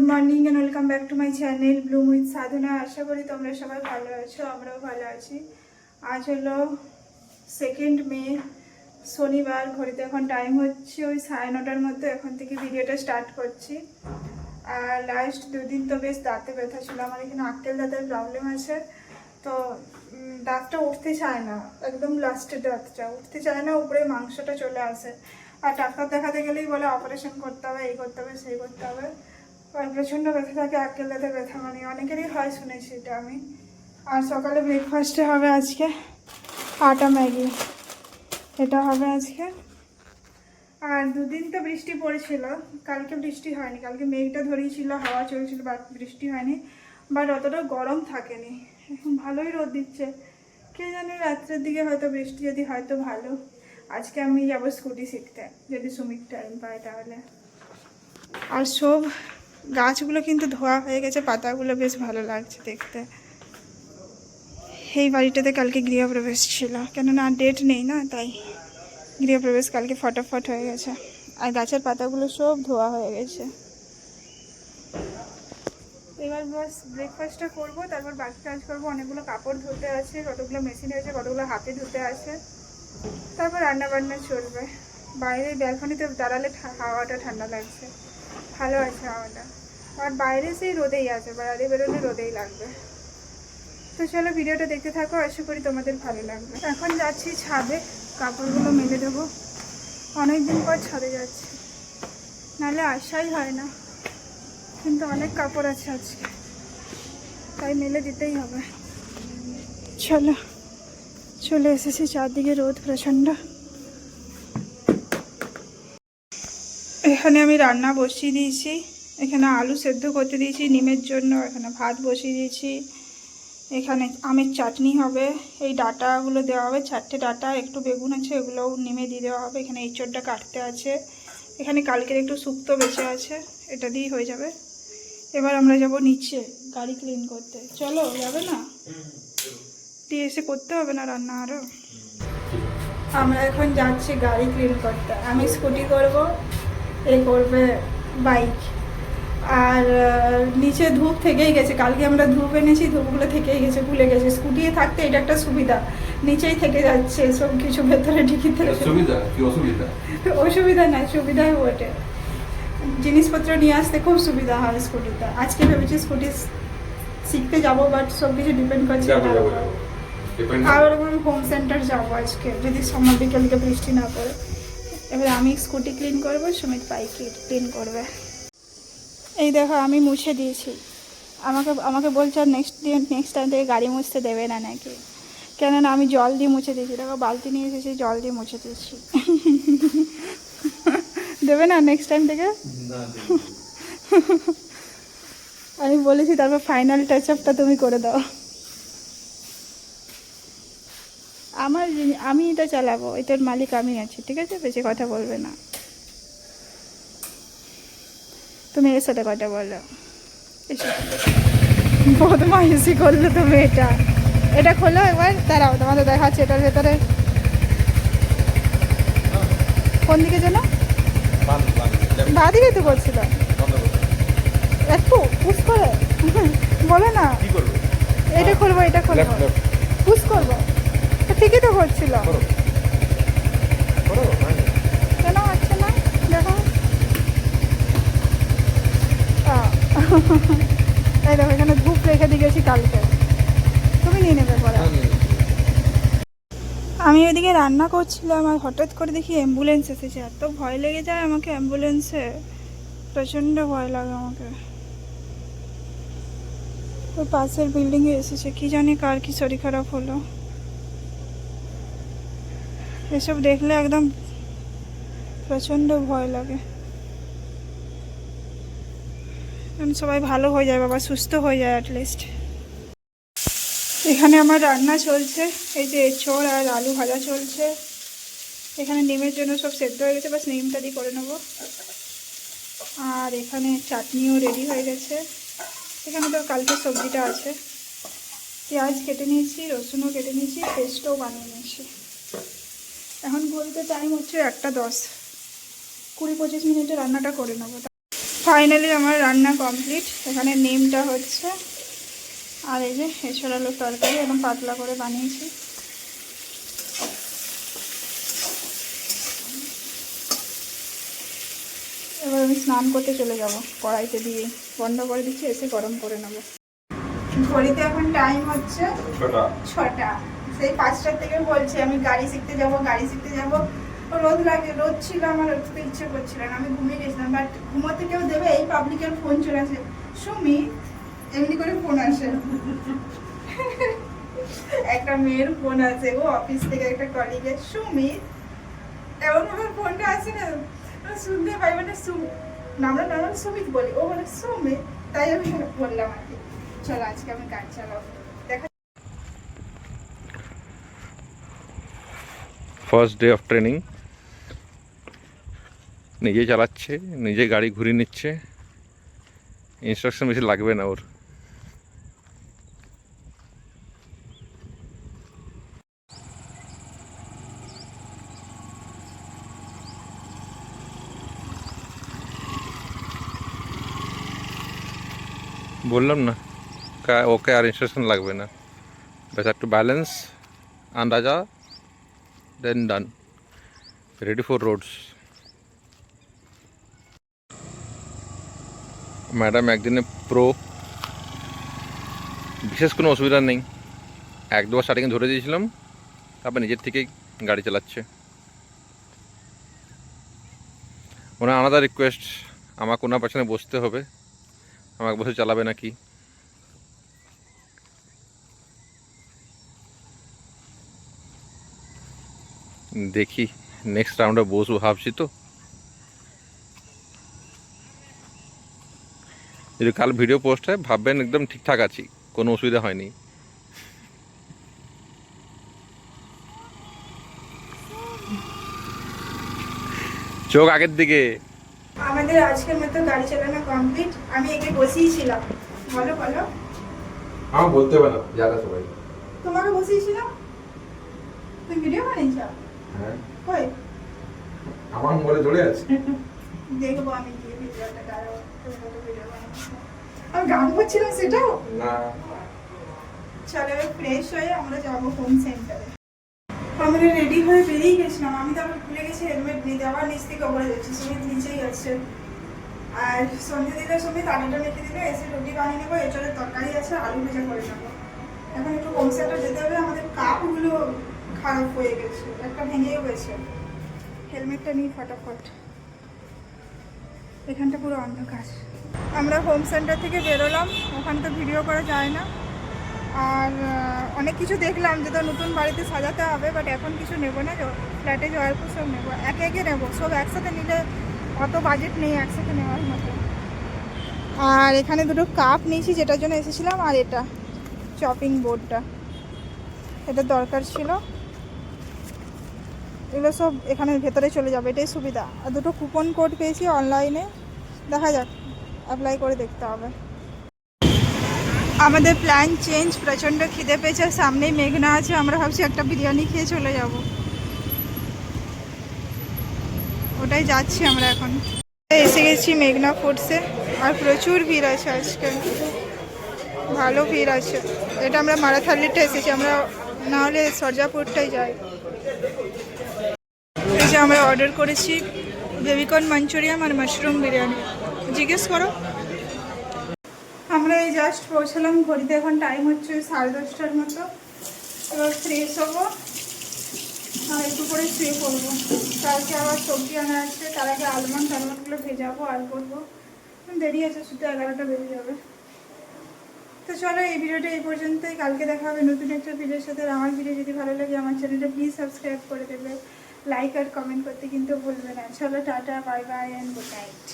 Morning and welcome back to my channel Bloom with Sadhana. আশা করি তোমরা সবাই ভালো আছো, আমরাও ভালো আছি। আজ হলো 2 মে, শনিবার। ঘড়িতে এখন টাইম হচ্ছে ওই 9:30টার মধ্যে। এখন থেকে ভিডিওটা স্টার্ট করছি। আর লাস্ট 2 দিন তো বেশ দাঁতে ব্যথা ছিল। আমার এখানে আক্কেল দাঁতের প্রবলেম আছে, তো দাঁতটা উঠতে চায় না, একদম লাস্টের দাঁতটা উঠতে চায় না, উপরে মাংসটা চলে আসে। আর ডাক্তার দেখাতে গেলেই বলে অপারেশন করতে হবে, এই করতে হবে, সেই করতে হবে। আর প্রচণ্ড ব্যথা থাকে, আক্কেল দাঁতের ব্যথা, মানে অনেকেরই হয় শুনেছি এটা আমি। আর সকালে ব্রেকফাস্টে হবে আজকে আটা ম্যাগি, এটা হবে আজকে। আর 2 দিন তো বৃষ্টি পড়েছিল, কালকে বৃষ্টি হয়নি। কালকে মেঘটা ধরিয়েছিল, হাওয়া চলছিল, বাট বৃষ্টি হয়নি। বাট অতটা গরম থাকেনি, এখন ভালোই রোদ দিচ্ছে। কে জানে রাত্রের দিকে হয়তো বৃষ্টি যদি হয় তো ভালো। আজকে আমি যাবো স্কুটি শিখতে, যদি সুমিত টাইম পায় তাহলে। আর সব গাছগুলো কিন্তু ধোয়া হয়ে গেছে, পাতাগুলো বেশ ভালো লাগছে দেখতে। এই বাড়িটাতে কালকে গৃহপ্রবেশ ছিল, কেননা ডেট নেই না, তাই গৃহপ্রবেশ কালকে ফটাফট হয়ে গেছে। আর গাছের পাতাগুলো সব ধোয়া হয়ে গেছে। এবার বাস ব্রেকফাস্টটা করবো, তারপর বাকি কাজ করবো। অনেকগুলো কাপড় ধুতে আছে, কতগুলো মেশিনে আছে, কতগুলো হাতে ধুতে আছে। তারপর রান্নাবান্না চলবে। বাইরে ব্যালকনিতে দাঁড়ালে হাওয়াটা ঠান্ডা লাগছে, ভালো আছে হাওয়াটা। আর বাইরে সেই রোদেই আছে, বাইরে বেরোলে রোদেই লাগবে। তো চলো ভিডিওটা দেখতে থাকো, আশা করি তোমাদের ভালো লাগবে। এখন যাচ্ছি ছাদে, কাপড়গুলো মেলে দেবো। অনেকদিন পর ছাদে যাচ্ছি, নাহলে আসাই হয় না। কিন্তু অনেক কাপড় আছে আজকে, তাই মেলে দিতেই হবে। চলো, চলে এসেছি চারদিকে রোদ প্রচণ্ড। এখানে আমি রান্না বসিয়ে দিয়েছি, এখানে আলু সেদ্ধ করতে দিয়েছি নিমের জন্য, এখানে ভাত বসিয়ে দিয়েছি। এখানে আমের চাটনি হবে, এই ডাটাগুলো দেওয়া হবে, 4টে ডাটা, একটু বেগুন আছে, এগুলোও নিমে দিয়ে দেওয়া হবে। এখানে এঁচোড়টা কাটতে আছে, এখানে কালকের একটু শুক্তো বেঁচে আছে, এটা দিয়েই হয়ে যাবে। এবার আমরা যাব নিচে গাড়ি ক্লিন করতে। চলো, যাবে না? দিয়ে এসে করতে হবে না রান্না আরও? আমরা এখন যাচ্ছি গাড়ি ক্লিন করতে। আমি স্কুটি করব, এ করবে বাইক। আর নিচে ধূপ থেকেই গেছে, কালকে আমরা ধূপ এনেছি, ধূপগুলো থেকেই গেছে, ভুলে গেছে। স্কুটি থাকতে এটা একটা সুবিধা, নিচেই থেকে যাচ্ছে সব কিছু, ভেতরে ঢিকিতে। অসুবিধা না, সুবিধাই বটে। জিনিসপত্র নিয়ে আসতে খুব সুবিধা হয় স্কুটিতে। আজকে ভেবেছি স্কুটি শিখতে যাবো, বাট সব কিছু ডিপেন্ড করছে। আর হোম সেন্টার যাবো আজকে, যদি সময় বিকেলকে বৃষ্টি না পড়ে। এবার আমি স্কুটি ক্লিন করবো, সুমিত বাইক ক্লিন করবে। এই দেখো আমি মুছে দিয়েছি। আমাকে বলছে নেক্সট টাইম থেকে গাড়ি মুছতে দেবে না নাকি, কেননা আমি জল দিয়ে মুছে দিয়েছি। দেখো বালতি নিয়ে এসেছি, জল দিয়ে মুছে দিয়েছি। দেবে না নেক্সট টাইম থেকে? আমি বলেছি তারপর ফাইনাল টাচ আপটা তুমি করে দাও। আমি এটা চালাবো, এটার মালিক আমি আছি, ঠিক আছে? বেশি কথা বলবে না তুমি, এর সাথে কথা বলো। বদমাইশি করলো তুমি। এটা খোলো একবার, দাঁড়াও তোমাদের দেখাচ্ছে এটার ভেতরে। কোন দিকে যেন? বা দিকে তো করছিল, একটু পুশ করে বলো না। এটা খুলবো, এটা খুলবো, পুশ করবো, ঠিকই তো করছিল। কেন হচ্ছে না দেখো? এই দেখো এখানে ধূপ রেখে দিয়ে গেছি কালকে, তুমি নিয়ে নেবে পরে। আমি ওইদিকে রান্না করছিলাম, আর হঠাৎ করে দেখি অ্যাম্বুলেন্স এসেছে। এত ভয় লেগে যায় আমাকে অ্যাম্বুলেন্সে, প্রচণ্ড ভয় লাগে আমাকে। ওই পাশের বিল্ডিংয়ে এসেছে, কি জানি কার কি শরীর খারাপ হলো। এসব দেখলে একদম প্রচণ্ড ভয় লাগে। সবাই ভালো হয়ে যায় বাবা, সুস্থ হয়ে যায় অ্যাটলিস্ট। এখানে আমার রান্না চলছে, এই যে এঁচোড় আর আলু ভাজা চলছে। এখানে নিমের জন্য সব সেদ্ধ হয়ে গেছে, বাস নিমটা দিয়ে করে নেবো। আর এখানে চাটনিও রেডি হয়ে গেছে। এখানে তো কালকে সবজিটা আছে, পেঁয়াজ কেটে নিয়েছি, রসুনও কেটে নিয়েছি, পেস্টও বানিয়ে নিয়েছি। এখন বলতে টাইম হচ্ছে 1:10, 20-25 মিনিটে রান্নাটা করে নেবো। ফাইনালি আমার রান্না কমপ্লিট। এখানে নিমটা হচ্ছে, আর এই যে এছাড় আলুর তরকারি একদম পাতলা করে বানিয়েছি। এবার আমি স্নান করতে চলে যাব, কড়াইতে দিয়ে বন্ধ করে দিচ্ছি, এসে গরম করে নেবো। ঘড়িতে এখন টাইম হচ্ছে 6টা। সেই 5টার থেকে বলছি আমি গাড়ি শিখতে যাব। রোদ ছিল, আমার উঠতে ইচ্ছে করছিল না, আমি ঘুমিয়ে গেছিলাম। বাট ঘুমোতে কেউ দেবে? এই পাবলিকের ফোন চলে আসে, সুমি এমনি করে ফোন আসে। একটা মেয়ের ফোন আছে, ও অফিস থেকে একটা কলিগের, সুমি এমন ভাবে ফোনটা আসে না, শুনতে পাই, মানে আমরা নর্মাল সুমিত বলি, ও বলে সুমিত, তাই আমি বললাম আর কি। চলো আজকে আমি গাড়ি চালাবো, দেখা। ফার্স্ট ডে অফ ট্রেনিং, নিজে চালাচ্ছে, নিজে গাড়ি ঘুরিয়ে নিচ্ছে, ইনস্ট্রাকশন বেশি লাগবে না ওর। বললাম না, ওকে আর ইনস্ট্রাকশন লাগবে না, ব্যাস একটু ব্যালেন্স, আন্দাজা, then done, ready for roads. Madam একদিনে প্রো, বিশেষ কোনো অসুবিধা নেই। 1-2বার স্টার্টিংয়ে ধরে দিয়েছিলাম, তারপর নিজের থেকেই গাড়ি চালাচ্ছে। ওনার আলাদা রিকোয়েস্ট, আমাকে ওনার পেছনে বসতে হবে, আমাকে বসে চালাবে নাকি। দেখি নেক্সট রাউন্ডে বসবো ভাবছি। তো যদি কাল ভিডিও পোস্ট হয় ভাববেন একদম ঠিকঠাক আছি, কোনো অসুবিধা হয়নি। চোখ আগের দিকে। আমাদের আজকের মতো গাড়ি চালানো কমপ্লিট। আমি একে বসিয়েছিলাম, বলো বলো। আমার বলতে হবে না, জায়গা সবাই। তোমাকে বসিয়েছিলাম, তুমি ভিডিও বানিয়েছ? হ্যাঁ, কই আমার মোবাইলে ধরে আছে। দেখবো আমি গিয়ে ভিডিওটা, দাঁড়াও। তুমি কত ভিডিও বানিয়েছো, আমি গান করছিলাম সেটাও না। চলো এবার ফ্রেশ হয়ে আমরা যাবো হোম সেন্টারে। আমরা রেডি হয়ে বেরিয়ে গেছিলাম, আমি তারপর ভুলে গেছি হেলমেট নিতে, আবার নিচ থেকে ওপরে যাচ্ছি। সুমিত নিচেই আছে, আর সন্ধে দিলে সুমিত আলুটা মেখে দিলে, এসে রুটি বানিয়ে নেবো, এঁচড়ের তরকারি আছে, আলু ভেজা করে নেবো। এখন একটু হোম সেন্টার যেতে হবে, আমাদের কাপগুলো খারাপ হয়ে গেছে, একটা ভেঙেও গেছে। হেলমেটটা নিই ফটাফট, এখানটা পুরো অন্ধকার। আমরা হোম সেন্টার থেকে বেরোলাম, ওখানে তো ভিডিও করা যায় না। আর অনেক কিছু দেখলাম, যেটা নতুন বাড়িতে সাজাতে হবে, বাট এখন কিছু নেবো না, ফ্ল্যাটে যাওয়ার পর সব নেবো, একে একে নেবো। সব একসাথে নিলে অত বাজেট নেই একসাথে নেওয়ার মতো। আর এখানে দুটো কাপ নিয়েছি, যেটার জন্য এসেছিলাম, আর এটা চপিং বোর্ডটা, এটা দরকার ছিল। এগুলো সব এখানে ভেতরে চলে যাবে, এটাই সুবিধা। আর দুটো কুপন কোড পেয়েছি অনলাইনে, দেখা যাক, অ্যাপ্লাই করে দেখতে হবে। আমাদের প্ল্যান চেঞ্জ, প্রচণ্ড খিদে পেয়েছে, সামনেই মেঘনা আছে, আমরা ভাবছি একটা বিরিয়ানি খেয়ে চলে যাব, ওটাই যাচ্ছি আমরা এখন। এসে গেছি মেঘনা ফুডসে, আর প্রচুর ভিড় আছে আজকে, ভালো ভিড় আছে। এটা আমরা মারাথালিটা এসেছি, আমরা না হলে সরজাপুরটাই যাই। এই যে আমরা অর্ডার করেছি বেবিকর্ন মাঞ্চুরিয়ান আর মাশরুম বিরিয়ানি, জিজ্ঞেস করো। আমরা এই জাস্ট পৌঁছালাম, ঘড়িতে এখন টাইম হচ্ছে 10:30টার মতো। এবার ফ্রেশ হবো আর একটু করে শুয়ে পড়বো। কালকে আবার সবজি আনা আছে, তার আগে টালমন্ডগুলো ভেজাবো আর করবো, দেরি আছে, শুধু 11টা বেজে যাবে। তো চলো এই ভিডিওটা এই পর্যন্তই, কালকে দেখা হবে নতুন একটা ভিডিওর সাথে। আর আমার ভিডিও যদি ভালো লাগে আমার চ্যানেলটা প্লিজ সাবস্ক্রাইব করে দেবে, লাইক আর কমেন্ট করতে কিন্তু ভুলবে না। চলো tata, bye bye and good night.